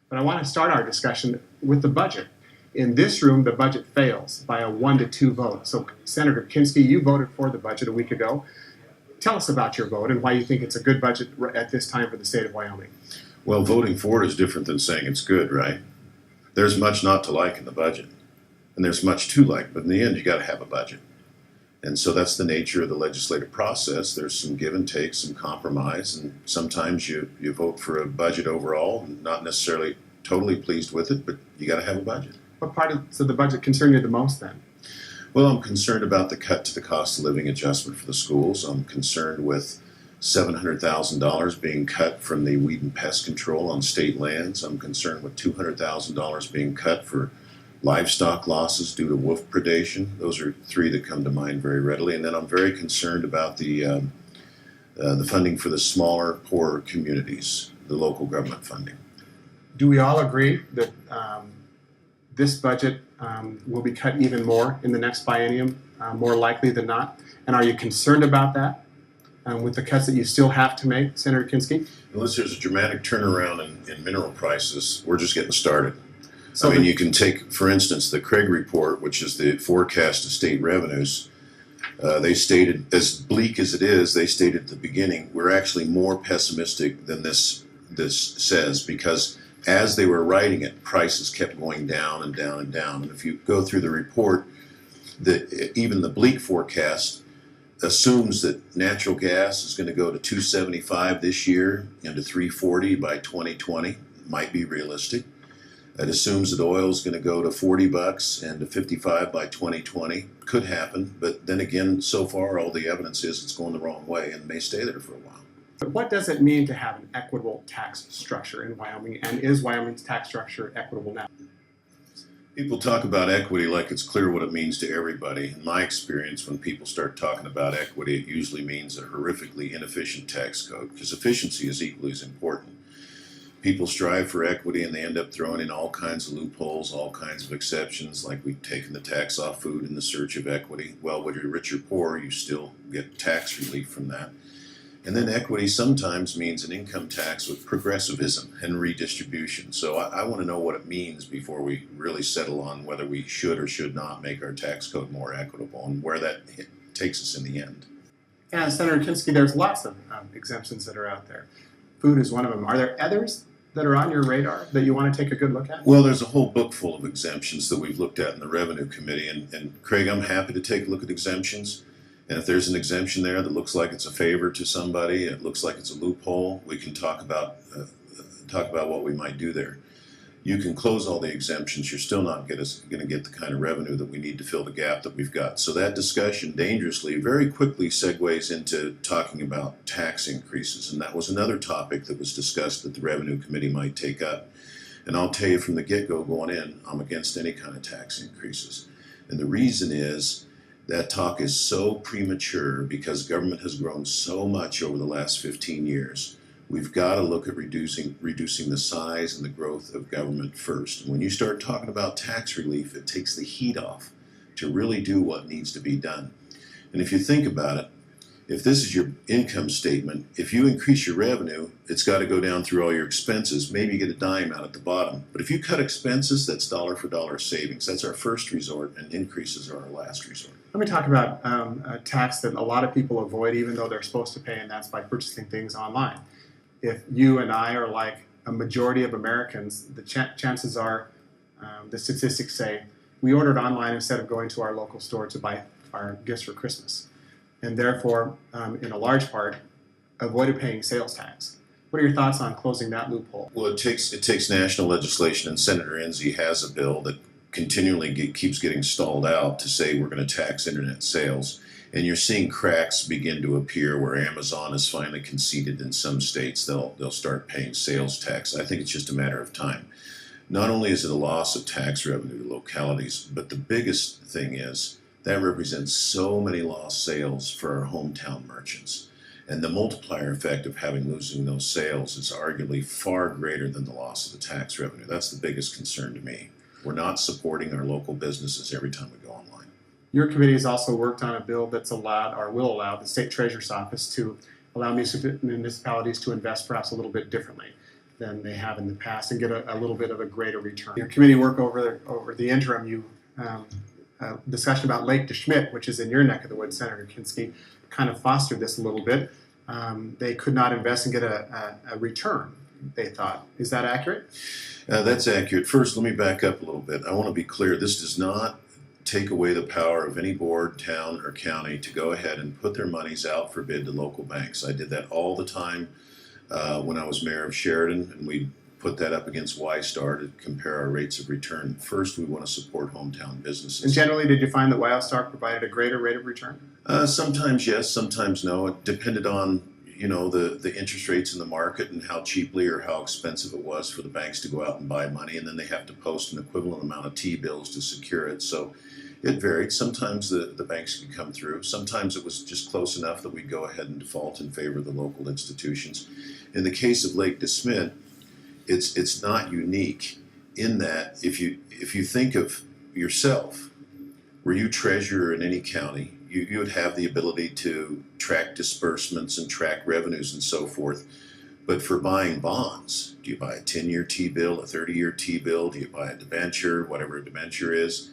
But I want to start our discussion with the budget. In this room, the budget fails by a 1-2 vote. So, Senator Kinskey, you voted for the budget a week ago. Tell us about your vote and why you think it's a good budget at this time for the state of Wyoming. Well, voting for it is different than saying it's good, right? There's much not to like in the budget, and there's much to like, but in the end, you got to have a budget. And so that's the nature of the legislative process. There's some give and take, some compromise, and sometimes you vote for a budget overall, not necessarily totally pleased with it, but you got to have a budget. What part of the budget concern you the most then? Well, I'm concerned about the cut to the cost of living adjustment for the schools. I'm concerned with $700,000 being cut from the weed and pest control on state lands. I'm concerned with $200,000 being cut for livestock losses due to wolf predation. Those are three that come to mind very readily. And then I'm very concerned about the funding for the smaller, poorer communities, the local government funding. Do we all agree that this budget will be cut even more in the next biennium, more likely than not? And are you concerned about that with the cuts that you still have to make, Senator Kinskey? Unless there's a dramatic turnaround in mineral prices, we're just getting started. So you can take, for instance, the Craig report, which is the forecast of state revenues. They stated, as bleak as it is, they stated at the beginning, we're actually more pessimistic than this says, because as they were writing it, prices kept going down and down and down. And if you go through the report, even the bleak forecast assumes that natural gas is going to go to $2.75 this year and to $3.40 by 2020. Might be realistic. It assumes that oil is going to go to $40 and to $55 by 2020. Could happen, but then again, so far all the evidence is it's going the wrong way and may stay there for a while. But what does it mean to have an equitable tax structure in Wyoming, and is Wyoming's tax structure equitable now? People talk about equity like it's clear what it means to everybody. In my experience, when people start talking about equity, it usually means a horrifically inefficient tax code, because efficiency is equally as important. People strive for equity and they end up throwing in all kinds of loopholes, all kinds of exceptions, like we've taken the tax off food in the search of equity. Well, whether you're rich or poor, you still get tax relief from that. And then equity sometimes means an income tax with progressivism and redistribution. So I want to know what it means before we really settle on whether we should or should not make our tax code more equitable and where that takes us in the end. Yeah, Senator Kinskey, there's lots of exemptions that are out there. Food is one of them. Are there others that are on your radar that you want to take a good look at? Well, there's a whole book full of exemptions that we've looked at in the Revenue Committee. And Craig, I'm happy to take a look at exemptions. And if there's an exemption there that looks like it's a favor to somebody, it looks like it's a loophole, we can talk about what we might do there. You can close all the exemptions, you're still not going to get the kind of revenue that we need to fill the gap that we've got. So that discussion dangerously, very quickly segues into talking about tax increases. And that was another topic that was discussed that the Revenue Committee might take up. And I'll tell you from the get-go going in, I'm against any kind of tax increases. And the reason is, that talk is so premature because government has grown so much over the last 15 years. We've got to look at reducing the size and the growth of government first. And when you start talking about tax relief, it takes the heat off to really do what needs to be done. And if you think about it, if this is your income statement, if you increase your revenue, it's got to go down through all your expenses. Maybe you get a dime out at the bottom. But if you cut expenses, that's dollar for dollar savings. That's our first resort, and increases are our last resort. Let me talk about a tax that a lot of people avoid even though they're supposed to pay, and that's by purchasing things online. If you and I are like a majority of Americans, the chances are, the statistics say, we ordered online instead of going to our local store to buy our gifts for Christmas. And therefore, in a large part, avoided paying sales tax. What are your thoughts on closing that loophole? Well, it takes national legislation, and Senator Enzi has a bill that continually keeps getting stalled out to say we're going to tax internet sales. And you're seeing cracks begin to appear where Amazon has finally conceded in some states they'll start paying sales tax. I think it's just a matter of time. Not only is it a loss of tax revenue to localities, but the biggest thing is that represents so many lost sales for our hometown merchants. And the multiplier effect of losing those sales is arguably far greater than the loss of the tax revenue. That's the biggest concern to me. We're not supporting our local businesses every time we go online. Your committee has also worked on a bill that's allowed, or will allow, the state treasurer's office to allow municipalities to invest perhaps a little bit differently. than they have in the past and get a little bit of a greater return. Your committee work over the interim, you discussion about Lake DeSchmidt, which is in your neck of the woods, Senator Kinskey, kind of fostered this a little bit. They could not invest and get a return, they thought. Is that accurate? That's accurate. First, let me back up a little bit. I want to be clear. This does not take away the power of any board, town, or county to go ahead and put their monies out for bid to local banks. I did that all the time when I was mayor of Sheridan, and we put that up against YStar to compare our rates of return. First, we want to support hometown businesses. And generally, did you find that YStar provided a greater rate of return? Sometimes yes, sometimes no. It depended on the interest rates in the market and how cheaply or how expensive it was for the banks to go out and buy money, and then they have to post an equivalent amount of T-bills to secure it. So it varied. Sometimes the banks could come through. Sometimes it was just close enough that we'd go ahead and default in favor of the local institutions. In the case of Lake DeSchmidt, it's not unique in that if you think of yourself, were you treasurer in any county, you would have the ability to track disbursements and track revenues and so forth. But for buying bonds, do you buy a 10-year T-bill, a 30-year T-bill? Do you buy a debenture, whatever a debenture is?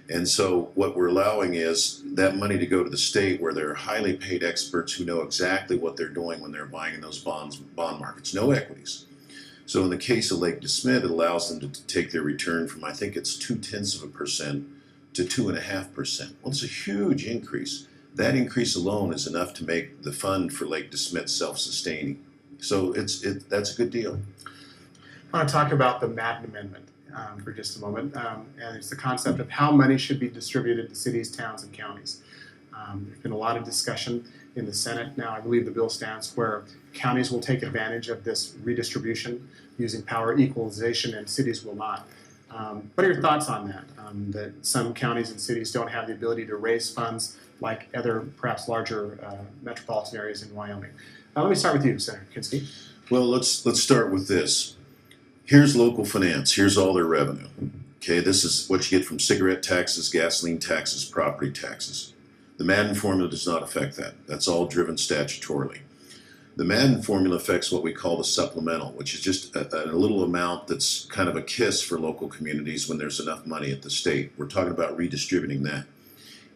And so what we're allowing is that money to go to the state where there are highly paid experts who know exactly what they're doing when they're buying in those bond markets, no equities. So in the case of Lake DeSchmidt, it allows them to take their return from, I think it's 0.2% to 2.5%. Well, it's a huge increase. That increase alone is enough to make the fund for Lake DeSchmidt self-sustaining. So that's a good deal. I want to talk about the Madden Amendment for just a moment, and it's the concept of how money should be distributed to cities, towns, and counties. There's been a lot of discussion in the Senate now. I believe the bill stands where counties will take advantage of this redistribution using power equalization and cities will not. What are your thoughts on that? That some counties and cities don't have the ability to raise funds like other, perhaps larger metropolitan areas in Wyoming. Let me start with you, Senator Kinskey. Well, let's start with this. Here's local finance. Here's all their revenue. Okay, this is what you get from cigarette taxes, gasoline taxes, property taxes. The Madden formula does not affect that. That's all driven statutorily. The Madden formula affects what we call the supplemental, which is just a little amount that's kind of a kiss for local communities when there's enough money at the state. We're talking about redistributing that.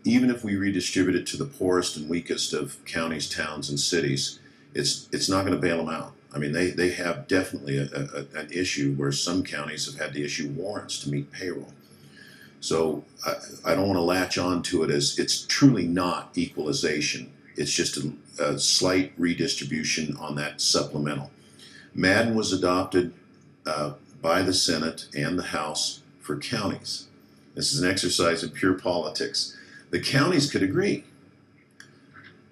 Even if we redistribute it to the poorest and weakest of counties, towns, and cities, it's not going to bail them out. I mean, they have definitely an issue where some counties have had to issue warrants to meet payroll. So I don't want to latch on to it as it's truly not equalization. It's just a slight redistribution on that supplemental. Madden was adopted by the Senate and the House for counties. This is an exercise in pure politics. The counties could agree.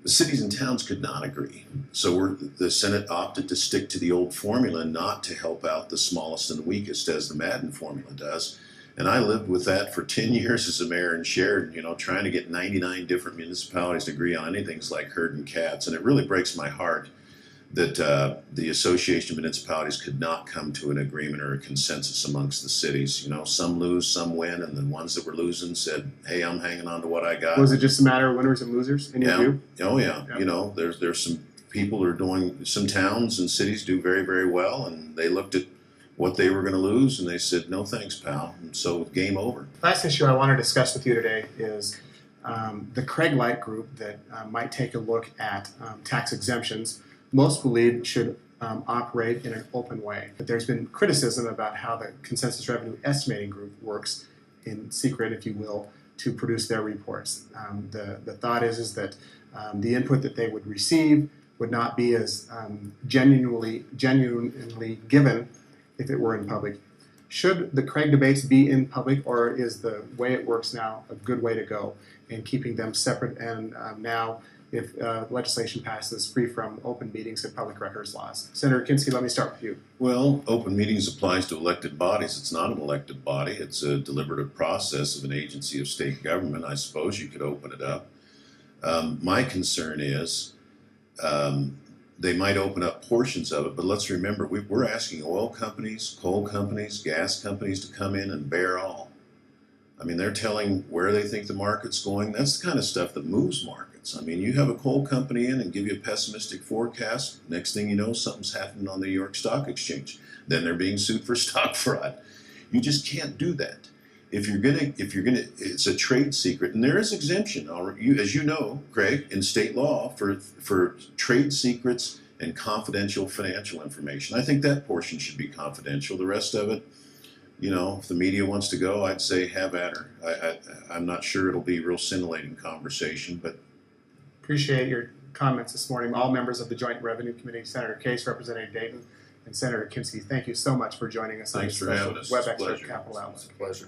The cities and towns could not agree. So the Senate opted to stick to the old formula, not to help out the smallest and the weakest as the Madden formula does. And I lived with that for 10 years as a mayor in Sheridan, trying to get 99 different municipalities to agree on anything's like herding cats. And it really breaks my heart that the Association of Municipalities could not come to an agreement or a consensus amongst the cities. Some lose, some win, and the ones that were losing said, hey, I'm hanging on to what I got. Was it just a matter of winners and losers in your view? Oh, yeah. There's some people who are doing, some towns and cities do very, very well, and they looked at what they were going to lose, and they said, no thanks, pal. And so game over. Last issue I want to discuss with you today is the Craig Light group that might take a look at tax exemptions. Most believe should operate in an open way. But there's been criticism about how the Consensus Revenue Estimating Group works in secret, if you will, to produce their reports. The thought is that the input that they would receive would not be as genuinely given if it were in public. Should the Craig debates be in public, or is the way it works now a good way to go in keeping them separate and now, if legislation passes, free from open meetings and public records laws? Senator Kinskey, let me start with you. Well, open meetings applies to elected bodies. It's not an elected body. It's a deliberative process of an agency of state government. I suppose you could open it up. My concern is they might open up portions of it, but let's remember, we're asking oil companies, coal companies, gas companies to come in and bear all. I mean, they're telling where they think the market's going. That's the kind of stuff that moves markets. I mean, you have a coal company in and give you a pessimistic forecast. Next thing you know, something's happening on the New York Stock Exchange. Then they're being sued for stock fraud. You just can't do that. If you're gonna, it's a trade secret, and there is exemption. As you know, Craig, in state law for trade secrets and confidential financial information. I think that portion should be confidential. The rest of it, you know, if the media wants to go, I'd say have at her. I'm not sure it'll be a real scintillating conversation, but Appreciate your comments this morning. All members of the Joint Revenue Committee, Senator Case, Representative Dayton, and Senator Kinskey, thank you so much for joining us on Thanks this for special having us. Web It's a Expert pleasure. Capital Outlook. It's a pleasure.